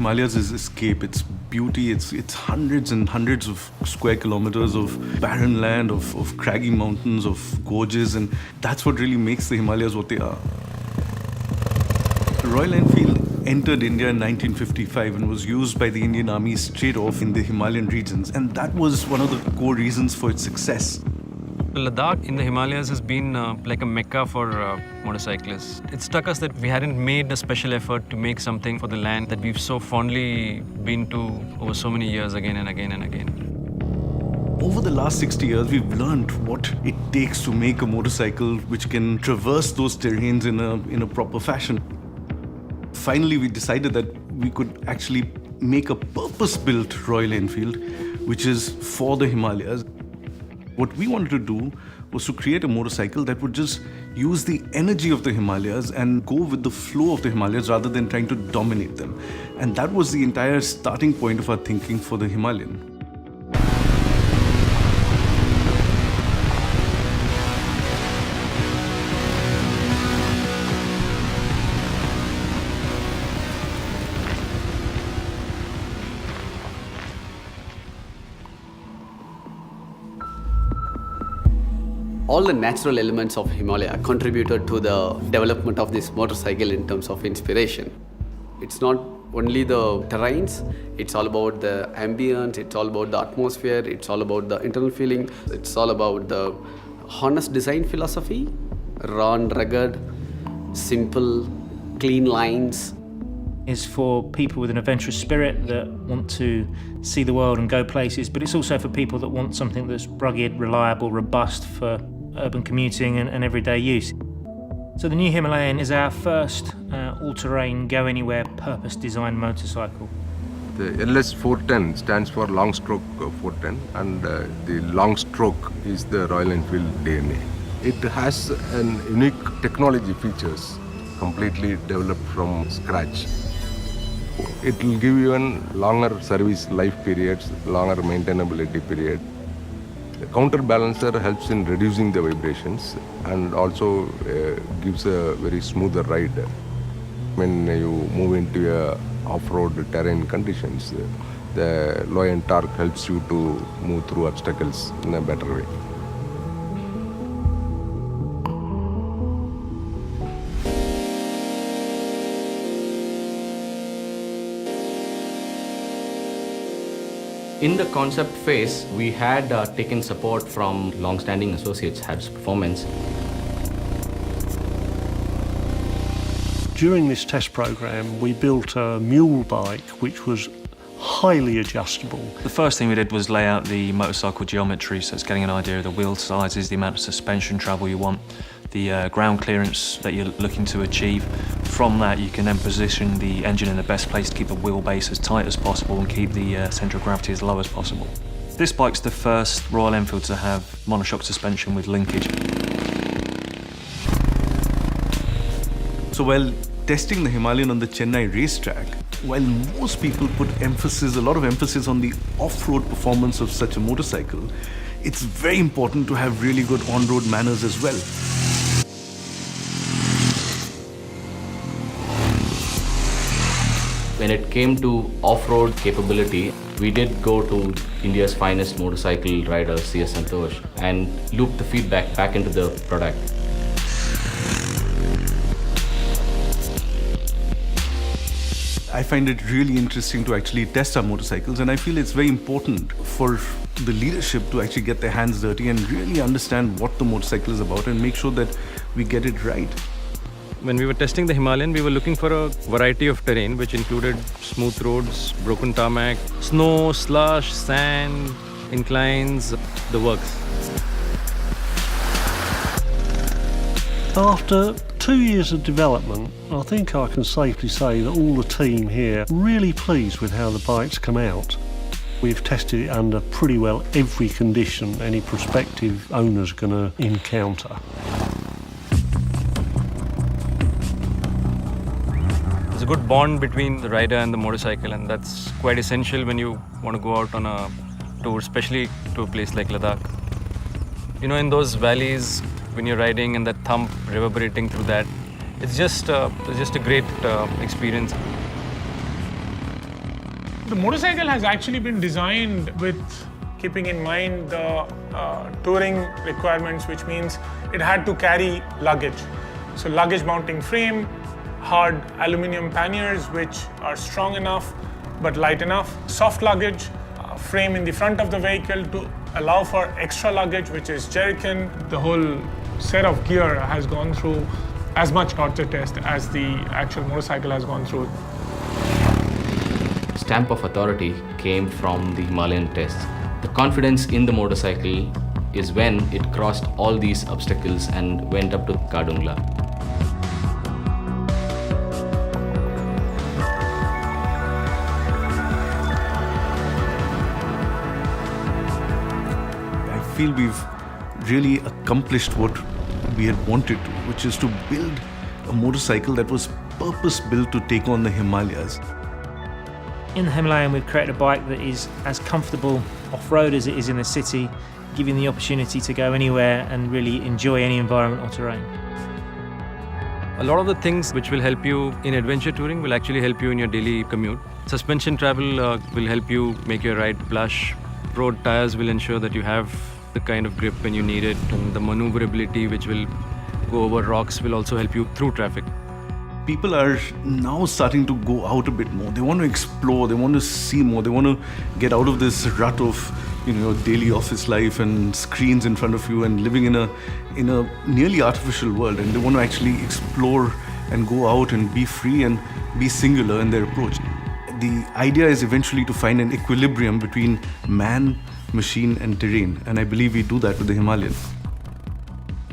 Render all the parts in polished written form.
Himalayas is escape, it's beauty, it's hundreds and hundreds of square kilometers of barren land, of craggy mountains, of gorges, and that's what really makes the Himalayas what they are. Royal Enfield entered India in 1955 and was used by the Indian Army straight off in the Himalayan regions, and that was one of the core reasons for its success. Ladakh in the Himalayas has been like a mecca for motorcyclists. It struck us that we hadn't made a special effort to make something for the land that we've so fondly been to over so many years again and again and again. Over the last 60 years, we've learned what it takes to make a motorcycle which can traverse those terrains in a proper fashion. Finally, we decided that we could actually make a purpose-built Royal Enfield, which is for the Himalayas. What we wanted to do was to create a motorcycle that would just use the energy of the Himalayas and go with the flow of the Himalayas rather than trying to dominate them. And that was the entire starting point of our thinking for the Himalayan. All the natural elements of Himalaya contributed to the development of this motorcycle in terms of inspiration. It's not only the terrains, it's all about the ambience, it's all about the atmosphere, it's all about the internal feeling, it's all about the honest design philosophy, raw and rugged, simple, clean lines. Is for people with an adventurous spirit that want to see the world and go places, but it's also for people that want something that's rugged, reliable, robust for urban commuting and everyday use. So the new Himalayan is our first all-terrain, go-anywhere, purpose-designed motorcycle. The LS 410 stands for long stroke 410, and the long stroke is the Royal Enfield DNA. It has an unique technology features completely developed from scratch. It will give you a longer service life periods, longer maintainability period. The counterbalancer helps in reducing the vibrations and also gives a very smoother ride. When you move into a off-road terrain conditions, the low end torque helps you to move through obstacles in a better way. In the concept phase, we had taken support from long-standing associates, Habs Performance. During this test program, we built a mule bike which was highly adjustable. The first thing we did was lay out the motorcycle geometry, so it's getting an idea of the wheel sizes, the amount of suspension travel you want, the ground clearance that you're looking to achieve. From that, you can then position the engine in the best place to keep the wheelbase as tight as possible and keep the centre of gravity as low as possible. This bike's the first Royal Enfield to have monoshock suspension with linkage. So while testing the Himalayan on the Chennai racetrack, while most people put a lot of emphasis on the off-road performance of such a motorcycle, it's very important to have really good on-road manners as well. When it came to off-road capability, we did go to India's finest motorcycle rider, C.S. Santosh, and loop the feedback back into the product. I find it really interesting to actually test our motorcycles, and I feel it's very important for the leadership to actually get their hands dirty and really understand what the motorcycle is about and make sure that we get it right. When we were testing the Himalayan, we were looking for a variety of terrain, which included smooth roads, broken tarmac, snow, slush, sand, inclines, the works. After 2 years of development, I think I can safely say that all the team here are really pleased with how the bike's come out. We've tested it under pretty well every condition any prospective owner's going to encounter. There's a good bond between the rider and the motorcycle, and that's quite essential when you want to go out on a tour, especially to a place like Ladakh. You know, in those valleys, when you're riding and that thump reverberating through that, it's just a great experience. The motorcycle has actually been designed with keeping in mind the touring requirements, which means it had to carry luggage. So luggage mounting frame, hard aluminium panniers which are strong enough but light enough, soft luggage, frame in the front of the vehicle to allow for extra luggage, which is jerrycan. The whole set of gear has gone through as much torture test as the actual motorcycle has gone through. Stamp of authority came from the Himalayan tests. The confidence in the motorcycle is when it crossed all these obstacles and went up to Kadungla. I feel we've really accomplished what we had wanted to, which is to build a motorcycle that was purpose-built to take on the Himalayas. In the Himalayan, we've created a bike that is as comfortable off-road as it is in the city, giving the opportunity to go anywhere and really enjoy any environment or terrain. A lot of the things which will help you in adventure touring will actually help you in your daily commute. Suspension travel will help you make your ride plush. Road tires will ensure that you have the kind of grip when you need it, and the maneuverability which will go over rocks will also help you through traffic. People are now starting to go out a bit more. They want to explore, they want to see more, they want to get out of this rut of your daily office life and screens in front of you and living in a nearly artificial world, and they want to actually explore and go out and be free and be singular in their approach. The idea is eventually to find an equilibrium between man, machine and terrain, and I believe we do that with the Himalayan.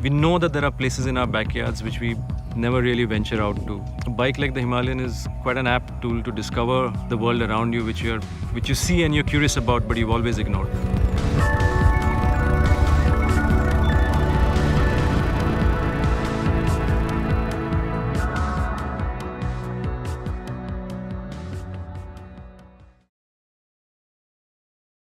We know that there are places in our backyards which we never really venture out to. A bike like the Himalayan is quite an apt tool to discover the world around you which you see and you're curious about but you've always ignored.